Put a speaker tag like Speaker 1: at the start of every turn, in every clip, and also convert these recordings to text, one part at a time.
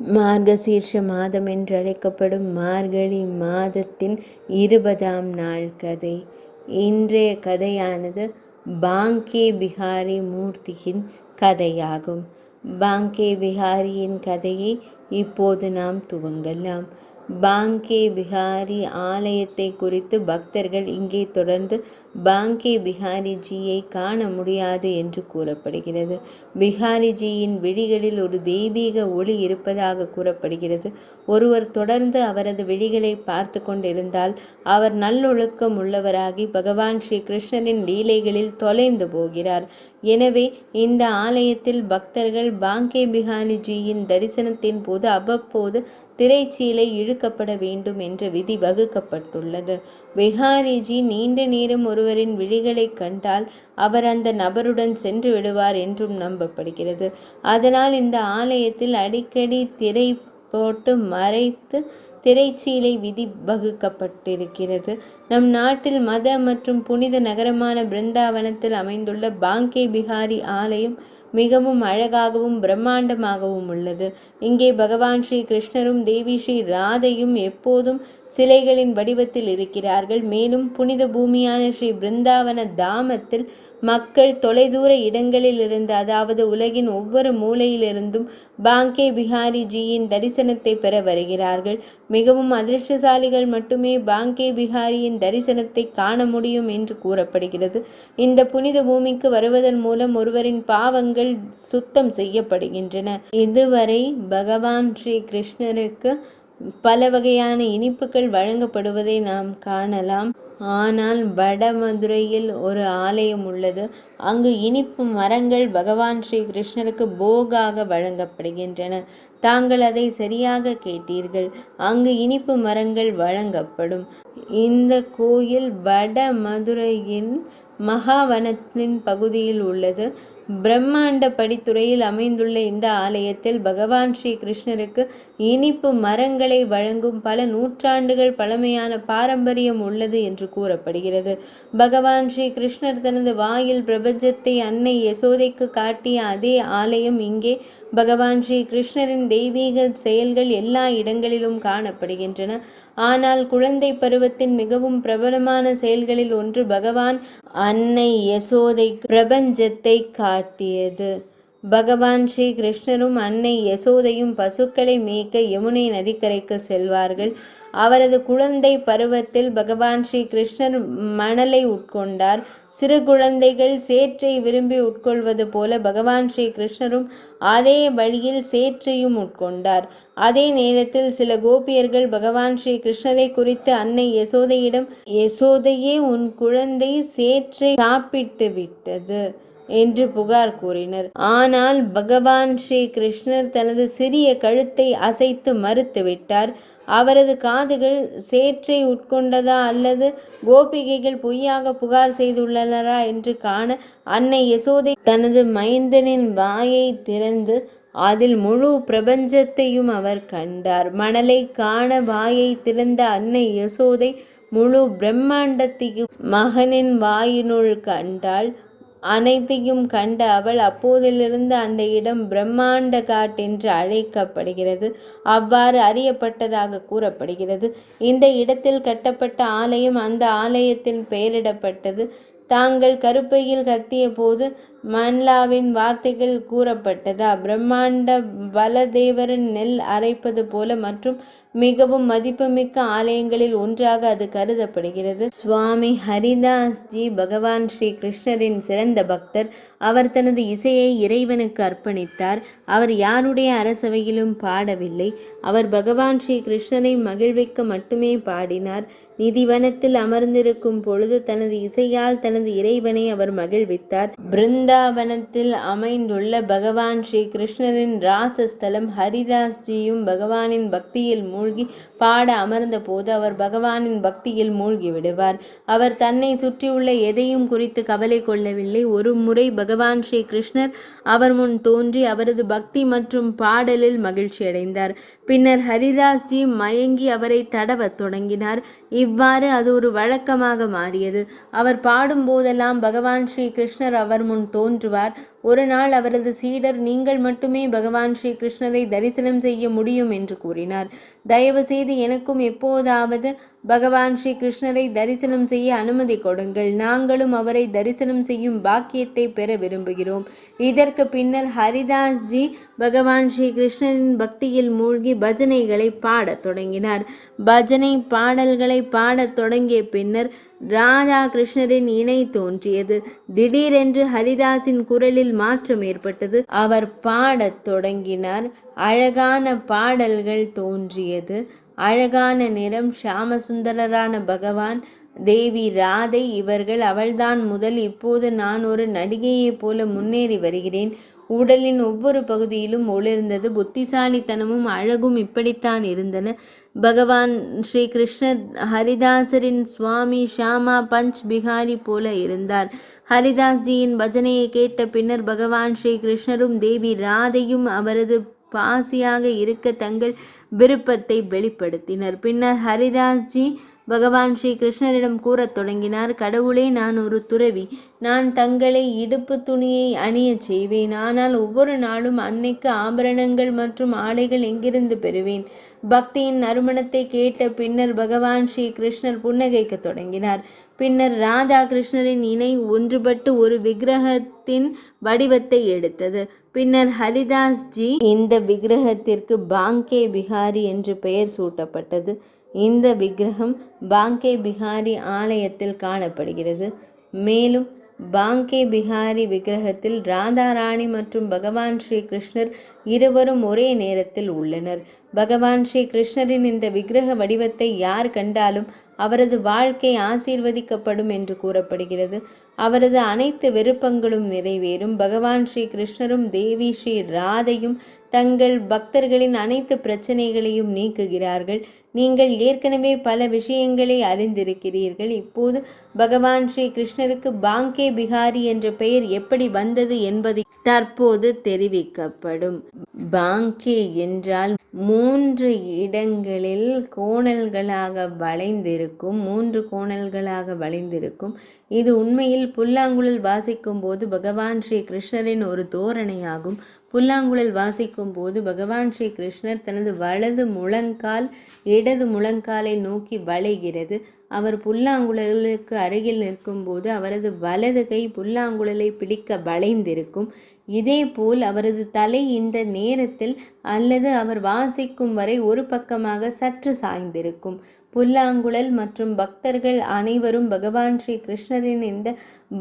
Speaker 1: மார்கசீர்ஷ மாதம் என்றழைக்கப்படும் மார்கழி மாதத்தின் 20ஆம் நாள் கதை. இன்றைய கதையானது பாங்கே பிஹாரி மூர்த்தியின் கதையாகும். பாங்கே பிஹாரியின் கதையை இப்போது நாம் துவங்கலாம். பாங்கே பிஹாரி ஆலயத்தை குறித்து பக்தர்கள் இங்கே தொடர்ந்து பாங்கே பிஹாரிஜியை காண முடியாது என்று கூறப்படுகிறது. பிஹாரிஜியின் விழிகளில் ஒரு தெய்வீக ஒளி இருப்பதாக கூறப்படுகிறது. ஒருவர் தொடர்ந்து அவரது விழிகளை பார்த்து கொண்டிருந்தால் அவர் நல்லொழுக்கம் உள்ளவராகி பகவான் ஸ்ரீ கிருஷ்ணரின் லீலைகளில் தொலைந்து போகிறார். எனவே இந்த ஆலயத்தில் பக்தர்கள் பாங்கே பிஹாரிஜியின் தரிசனத்தின் போது அவ்வப்போது திரைச்சீலை இழுக்கப்பட வேண்டும் என்ற விதி வகுக்கப்பட்டுள்ளது. பிஹாரிஜி நீண்ட நேரம் ஒருவரின் விழிகளை கண்டால் அவர் அந்த நபருடன் சென்று விடுவார் என்றும் நம்பப்படுகிறது. அதனால் இந்த ஆலயத்தில் அடிக்கடி திரை போட்டு மறைத்து திரைச்சீலை விதி வகுக்கப்பட்டிருக்கிறது. நம் நாட்டில் மத மற்றும் புனித நகரமான பிருந்தாவனத்தில் அமைந்துள்ள பாங்கே பிஹாரி ஆலயம் மிகவும் அழகாகவும் பிரம்மாண்டமாகவும் உள்ளது. இங்கே பகவான் ஸ்ரீ கிருஷ்ணரும் தேவி ஸ்ரீ ராதையும் எப்போதும் சிலைகளின் வடிவத்தில் இருக்கிறார்கள். மேலும் புனித பூமியான ஸ்ரீ பிருந்தாவன தாமத்தில் மக்கள் தொலைதூர இடங்களிலிருந்து, அதாவது உலகின் ஒவ்வொரு மூலையிலிருந்தும் பாங்கே பிஹாரிஜியின் தரிசனத்தை பெற வருகிறார்கள். மிகவும் அதிர்ஷ்டசாலிகள் மட்டுமே பாங்கே பிஹாரியின் தரிசனத்தை காண முடியும் என்று கூறப்படுகிறது. இந்த புனித பூமிக்கு வருவதன் மூலம் ஒருவரின் பாவங்கள் சுத்தம் செய்யப்படுகின்றன. இதுவரை பகவான் ஸ்ரீ கிருஷ்ணருக்கு பல வகையான இனிப்புகள் வழங்கப்படுவதை நாம் காணலாம். ஆனால் வடமதுரையில் ஒரு ஆலயம் உள்ளது. அங்கு இனிப்பு மரங்கள் பகவான் ஸ்ரீ கிருஷ்ணருக்கு போகாக வழங்கப்படுகின்றன. தாங்கள் அதை சரியாக கேட்டீர்கள். அங்கு இனிப்பு மரங்கள் வழங்கப்படும். இந்த கோயில் வடமதுரையின் மகாவனத்தின் பகுதியில் உள்ளது. பிரம்மாண்ட படித்துறையில் அமைந்துள்ள இந்த ஆலயத்தில் பகவான் ஸ்ரீ கிருஷ்ணருக்கு இனிப்பு மரங்களை வழங்கும் பல நூற்றாண்டுகள் பழமையான பாரம்பரியம் உள்ளது என்று கூறப்படுகிறது. பகவான் ஸ்ரீ கிருஷ்ணர் தனது வாயில் பிரபஞ்சத்தை அன்னை யசோதைக்கு காட்டிய அதே ஆலயம் இங்கே. பகவான் ஸ்ரீ கிருஷ்ணரின் தெய்வீக செயல்கள் எல்லா இடங்களிலும் காணப்படுகின்றன. ஆனால் குழந்தை பருவத்தின் மிகவும் பிரபலமான செயல்களில் ஒன்று பகவான் அன்னை யசோதை பிரபஞ்சத்தை காட்டியது. பகவான் ஸ்ரீ கிருஷ்ணரும் அன்னை யசோதையும் பசுக்களை மேய்க்க யமுனை நதிக்கரைக்கு செல்வார்கள். அவரது குழந்தை பருவத்தில் பகவான் ஸ்ரீ கிருஷ்ணர் மணலை உட்கொண்டார். சிறு குழந்தைகள் சேற்றை விரும்பி உட்கொள்வது போல பகவான் ஸ்ரீ கிருஷ்ணரும் அதே வழியில் சேற்றையும் உட்கொண்டார். அதே நேரத்தில் சில கோபியர்கள் பகவான் ஸ்ரீ கிருஷ்ணரை குறித்து அன்னை யசோதையிடம், யசோதையே, உன் குழந்தை சேற்றை சாப்பிட்டு விட்டது என்று புகார் கூறினர். ஆனால் பகவான் ஸ்ரீ கிருஷ்ணர் தனது சிறிய கழுத்தை அசைத்து மறுத்துவிட்டார். அவரது காதுகள் சேற்றை உட்கொண்டதா அல்லது கோபிகைகள் பொய்யாக புகார் செய்துள்ளனரா என்று காண அன்னை யசோதை தனது மைந்தனின் வாயை திறந்து அதில் முழு பிரபஞ்சத்தையும் அவர் கண்டார். மணலை காண வாயை திறந்த அன்னை யசோதை முழு பிரம்மாண்டத்தையும் மகனின் வாயினுள் கண்டாள். அனைத்தையும் கண்ட அவள் அப்போதிலிருந்து அந்த இடம் பிரம்மாண்ட காட் என்று அழைக்கப்படுகிறது. அவ்வாறு அறியப்பட்டதாக கூறப்படுகிறது. இந்த இடத்தில் கட்டப்பட்ட ஆலயம் அந்த ஆலயத்தின் பெயரிடப்பட்டது. தாங்கள் கருப்பையில் கத்திய போது மன்லாவின் வார்த்தைகள் கூறப்பட்டதா? பிரம்மாண்ட பலதேவரின் நெல் அரைப்பது போல மற்றும் மிகவும் மதிப்புமிக்க ஆலயங்களில் ஒன்றாக அது கருதப்படுகிறது. சுவாமி ஹரிதாஸ்ஜி பகவான் ஸ்ரீ கிருஷ்ணரின் சிறந்த பக்தர். அவர் தனது இசையை இறைவனுக்கு அர்ப்பணித்தார். அவர் யாருடைய அரசவையிலும் பாடவில்லை. அவர் பகவான் ஸ்ரீ கிருஷ்ணரை மகிழ்விக்க மட்டுமே பாடினார். நிதிவனத்தில் அமர்ந்திருக்கும் பொழுது தனது இசையால் தனது இறைவனை அவர் மகிழ்வித்தார். பிருந்தாவனத்தில் அமைந்துள்ள பகவான் ஸ்ரீ கிருஷ்ணரின் ராசஸ்தலம். ஹரிதாஸ்ஜியும் பகவானின் பக்தியில் மூழ்கி பாட அமர்ந்த போது அவர் பகவானின் பக்தியில் மூழ்கி விடுவார். அவர் தன்னை சுற்றியுள்ள எதையும் குறித்து கவலை கொள்ளவில்லை. ஒரு முறை பகவான் ஸ்ரீ கிருஷ்ணர் அவர் முன் தோன்றி அவரது பக்தி மற்றும் பாடலில் மகிழ்ச்சி அடைந்தார். பின்னர் ஹரிதாஸ்ஜி மயங்கி அவரை தடவத் தொடங்கினார். இவ்வாறு அது ஒரு வழக்கமாக மாறியது. அவர் பாடும் போதெல்லாம் பகவான் ஸ்ரீ கிருஷ்ணர் அவர் முன் தோன்றுவார். ஒரு நாள் அவரது சீடர், நீங்கள் மட்டுமே பகவான் ஸ்ரீ கிருஷ்ணரை தரிசனம் செய்ய முடியும் என்று கூறினார். தயவு செய்து எனக்கும் எப்போதாவது பகவான் ஸ்ரீ கிருஷ்ணரை தரிசனம் செய்ய அனுமதி கொடுங்கள். நாங்களும் அவரை தரிசனம் செய்யும் பாக்கியத்தை பெற விரும்புகிறோம். இதற்கு பின்னர் ஹரிதாஸ்ஜி பகவான் ஸ்ரீ கிருஷ்ணரின் பக்தியில் மூழ்கி பஜனைகளை பாடத் தொடங்கினார். பஜனை பாடல்களை பாடத் தொடங்கிய பின்னர் ராதா கிருஷ்ணரின் இணை தோன்றியது. திடீரென்று ஹரிதாஸின் குரலில் மாற்றம் ஏற்பட்டது. அவர் பாடத் தொடங்கினார். அழகான பாடல்கள் தோன்றியது. அழகான நிறம், ஷாமசுந்தரரான பகவான், தேவி ராதை இவர்கள். அவள்தான் முதல். இப்போது நான் ஒரு நடிகையைப் போல முன்னேறி வருகிறேன். உடலின் ஒவ்வொரு பகுதியிலும் ஒளிர்ந்தது. புத்திசாலித்தனமும் அழகும் இப்படித்தான் இருந்தன. பகவான் ஸ்ரீ கிருஷ்ணர் ஹரிதாசரின் சுவாமி ஷாமா பஞ்ச் பிகாரி போல இருந்தார். ஹரிதாஸ்ஜியின் பஜனையை கேட்ட பின்னர் பகவான் ஸ்ரீ கிருஷ்ணரும் தேவி ராதையும் அவரது பாசியாக இருக்க தங்கள் விருப்பத்தை வெளிப்படுத்தினர். பின்னர் ஹரிதாஸ்ஜி பகவான் ஸ்ரீ கிருஷ்ணரிடம் கூறத் தொடங்கினார், கடவுளே, நான் ஒரு துறவி. நான் தங்களை இடுப்பு துணியை அணியச் செய்வேன். ஆனால் ஒவ்வொரு நாளும் அன்னைக்கு ஆபரணங்கள் மற்றும் ஆடைகள் எங்கிருந்து பெறுவேன்? பக்தியின் நறுமணத்தை கேட்ட பின்னர் பகவான் ஸ்ரீ கிருஷ்ணர் புன்னகைக்க தொடங்கினார். பின்னர் ராதா கிருஷ்ணரின் இணை ஒன்றுபட்டு ஒரு விக்கிரகத்தின் வடிவத்தை எடுத்தது. பின்னர் ஹரிதாஸ்ஜி இந்த விக்கிரகத்திற்கு பாங்கே பிகாரி என்று பெயர் சூட்டப்பட்டது. இந்த விக்கிரகம் பாங்கே பிகாரி ஆலயத்தில் காணப்படுகிறது. மேலும் பாங்கே பிகாரி விக்கிரகத்தில் ராதா ராணி மற்றும் பகவான் ஸ்ரீ கிருஷ்ணர் இருவரும் ஒரே நேரத்தில் உள்ளனர். பகவான் ஸ்ரீ கிருஷ்ணரின் இந்த விக்கிரக வடிவத்தை யார் கண்டாலும் அவரது வாழ்க்கை ஆசீர்வதிக்கப்படும் என்று கூறப்படுகிறது. அவரது அனைத்து விருப்பங்களும் நிறைவேறும். பகவான் ஸ்ரீ கிருஷ்ணரும் தேவி ஸ்ரீ ராதையும் தங்கள் பக்தர்களின் அனைத்து பிரச்சனைகளையும் நீக்குகிறார்கள். நீங்கள் ஏற்கனவே பல விஷயங்களை அறிந்திருக்கிறீர்கள். இப்போது பகவான் ஸ்ரீ கிருஷ்ணருக்கு பாங்கே பிகாரி என்ற பெயர் எப்படி வந்தது என்பதை தற்போது தெரிவிக்கப்படும். பாங்கே என்றால் 3 இடங்களில் கோணல்களாக வளைந்திருக்கும், 3 கோணல்களாக வளைந்திருக்கும். இது உண்மையில் புல்லாங்குழல் வாசிக்கும் போது பகவான் ஸ்ரீ கிருஷ்ணரின் ஒரு தோரணையாகும். புல்லாங்குழல் வாசிக்கும் போது பகவான் ஸ்ரீ கிருஷ்ணர் தனது வலது முழங்கால் இடது முழங்காலை நோக்கி வளைகிறது. அவர் புல்லாங்குழலுக்கு அருகில் நிற்கும்போது அவரது வலது கை புல்லாங்குழலை பிடிக்க வளைந்திருக்கும். இதேபோல் அவரது தலை இந்த நேரத்தில் அல்லது அவர் வாசிக்கும் வரை ஒரு பக்கமாக சற்று சாய்ந்திருக்கும். புல்லாங்குழல் மற்றும் பக்தர்கள் அனைவரும் பகவான் ஸ்ரீ கிருஷ்ணரின் இந்த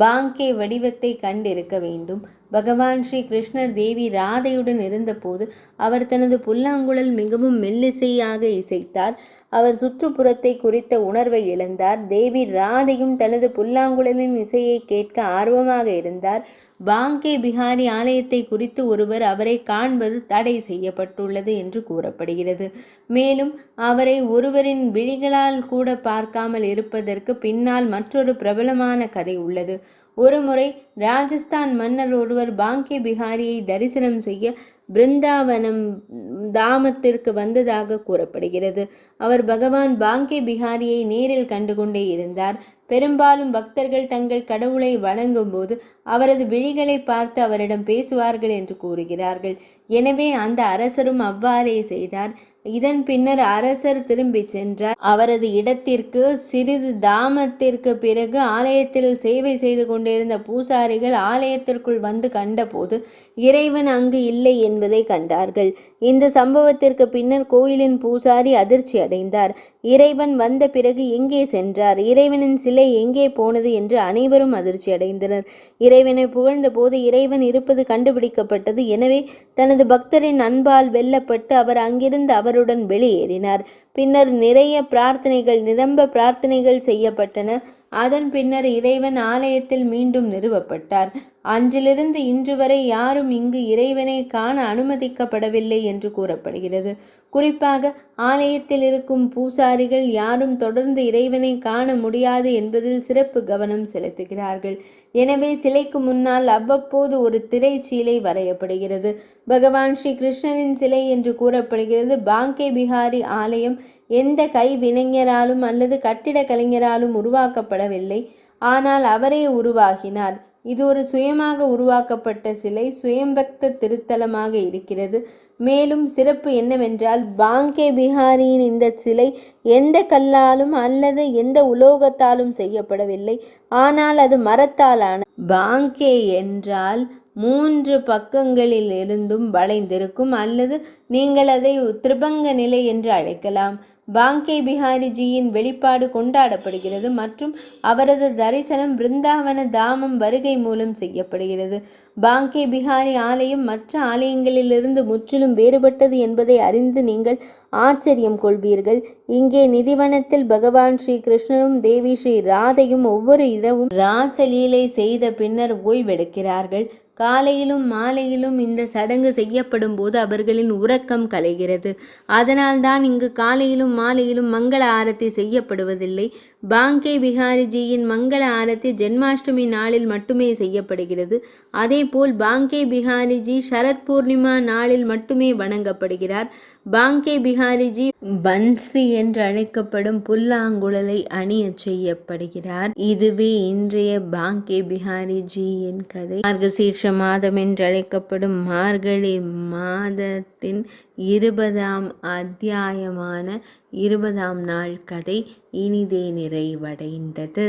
Speaker 1: பாங்கே வடிவத்தை கண்டிருக்க வேண்டும். பகவான் ஸ்ரீ கிருஷ்ணர் தேவி ராதையுடன் இருந்தபோது அவர் தனது புல்லாங்குழல் மிகவும் மெல்லிசையாக இசைத்தார். அவர் சுற்றுப்புறத்தை குறித்த உணர்வை இழந்தார். தேவி ராதையும் தனது புல்லாங்குழலின் இசையை கேட்க ஆர்வமாக இருந்தார். பாங்கே பிகாரி ஆலயத்தை குறித்து ஒருவர் அவரை காண்பது தடை செய்யப்பட்டுள்ளது என்று கூறப்படுகிறது. மேலும் அவரை ஒருவரின் விழிகளால் கூட பார்க்காமல் இருப்பதற்கு பின்னால் மற்றொரு பிரபலமான கதை உள்ளது. ஒருமுறை ராஜஸ்தான் மன்னர் ஒருவர் பாங்கே பிகாரியை தரிசனம் செய்ய பிருந்தாவனம் தாமத்திற்கு வந்ததாக கூறப்படுகிறது. அவர் பகவான் பாங்கே பிகாரியை நேரில் கண்டுகொண்டே இருந்தார். பெரும்பாலும் பக்தர்கள் தங்கள் கடவுளை வணங்கும் போது அவரது விழிகளை பார்த்து அவரிடம் பேசுவார்கள் என்று கூறுகிறார்கள். எனவே அந்த அரசரும் அவ்வாறே செய்தார். இதன் பின்னர் அரசர் திரும்பி சென்றார். அவரது இடத்திற்கு சிறிது தாமத்திற்கு பிறகு ஆலயத்தில் சேவை செய்து கொண்டிருந்த பூசாரிகள் ஆலயத்திற்குள் வந்து கண்டபோது இறைவன் அங்கு இல்லை என்பதை கண்டார்கள். இந்த சம்பவத்திற்கு பின்னர் கோயிலின் பூசாரி அதிர்ச்சி அடைந்தார். இறைவன் வந்த பிறகு எங்கே சென்றார்? இறைவனின் சிலை எங்கே போனது என்று அனைவரும் அதிர்ச்சி அடைந்தனர். இறைவனை புகழ்ந்த போது இறைவன் இருப்பது கண்டுபிடிக்கப்பட்டது. எனவே தனது பக்தரின் அன்பால் வெல்லப்பட்டு அவர் அங்கிருந்து அவருடன் வெளியேறினார். பின்னர் நிறைய நிரம்ப பிரார்த்தனைகள் செய்யப்பட்டன. அதன் பின்னர் இறைவன் ஆலயத்தில் மீண்டும் நிறுவப்பட்டார். அன்றிலிருந்து இன்று வரை யாரும் இங்கு இறைவனை காண அனுமதிக்கப்படவில்லை என்று கூறப்படுகிறது. குறிப்பாக ஆலயத்தில் இருக்கும் பூசாரிகள் யாரும் தொடர்ந்து இறைவனை காண முடியாது என்பதில் சிறப்பு கவனம் செலுத்துகிறார்கள். எனவே சிலைக்கு முன்னால் அவ்வப்போது ஒரு திரைச்சீலை வரையப்படுகிறது. பகவான் ஸ்ரீ கிருஷ்ணரின் சிலை என்று கூறப்படுகிறது. பாங்கே பிகாரி ஆலயம் எந்த கைவினைஞராலும் அல்லது கட்டிட கலைஞராலும் உருவாக்கப்படவில்லை. ஆனால் அவரே உருவாகினார். இது ஒரு சுயமாக உருவாக்கப்பட்ட சிலை, சுயம்பக்த திருத்தலமாக இருக்கிறது. மேலும் சிறப்பு என்னவென்றால், பாங்கே பிஹாரியின் இந்த சிலை எந்த கல்லாலும் அல்லது எந்த உலோகத்தாலும் செய்யப்படவில்லை, ஆனால் அது மரத்தாலான. பாங்கே என்றால் 3 பக்கங்களில் இருந்தும் வளைந்திருக்கும், அல்லது நீங்கள் அதை திரிபங்க நிலை என்று அழைக்கலாம். பாங்கே பிஹாரிஜியின் வெளிப்பாடு கொண்டாடப்படுகிறது மற்றும் அவரது தரிசனம் பிருந்தாவன தாமம் வருகை மூலம் செய்யப்படுகிறது. பாங்கே பிஹாரி ஆலயம் மற்ற ஆலயங்களிலிருந்து முற்றிலும் வேறுபட்டது என்பதை அறிந்து நீங்கள் ஆச்சரியம் கொள்வீர்கள். இங்கே நிதிவனத்தில் பகவான் ஸ்ரீ கிருஷ்ணரும் தேவி ஸ்ரீ ராதையும் ஒவ்வொரு இரவும் ராசலீலை செய்த பின்னர் ஓய்வெடுக்கிறார்கள். காலையிலும் மாலையிலும் இந்த சடங்கு செய்யப்படும் போது அவர்களின் உறக்கம் கலைகிறது. அதனால்தான் இங்கு காலையிலும் மாலையிலும் மங்கள ஆரத்தி செய்யப்படுவதில்லை. பாங்கே பிஹாரிஜியின் மங்கள ஆரத்தி ஜென்மாஷ்டமி நாளில் மட்டுமே செய்யப்படுகிறது. அதேபோல் பாங்கே பிஹாரிஜி சரத் பூர்ணிமா நாளில் மட்டுமே வணங்கப்படுகிறார். பாங்கே பிஹாரிஜி பன்சி என்று அழைக்கப்படும் புல்லாங்குழலை அணியச் செய்யப்படுகிறார். இதுவே இன்றைய பாங்கே பிஹாரிஜியின் கதை. மார்கசீர்ஷ மாதம் என்று அழைக்கப்படும் மார்கழி மாதத்தின் 20ஆம் அத்தியாயமான 20ஆம் நாள் கதை இனிதே நிறைவடைந்தது.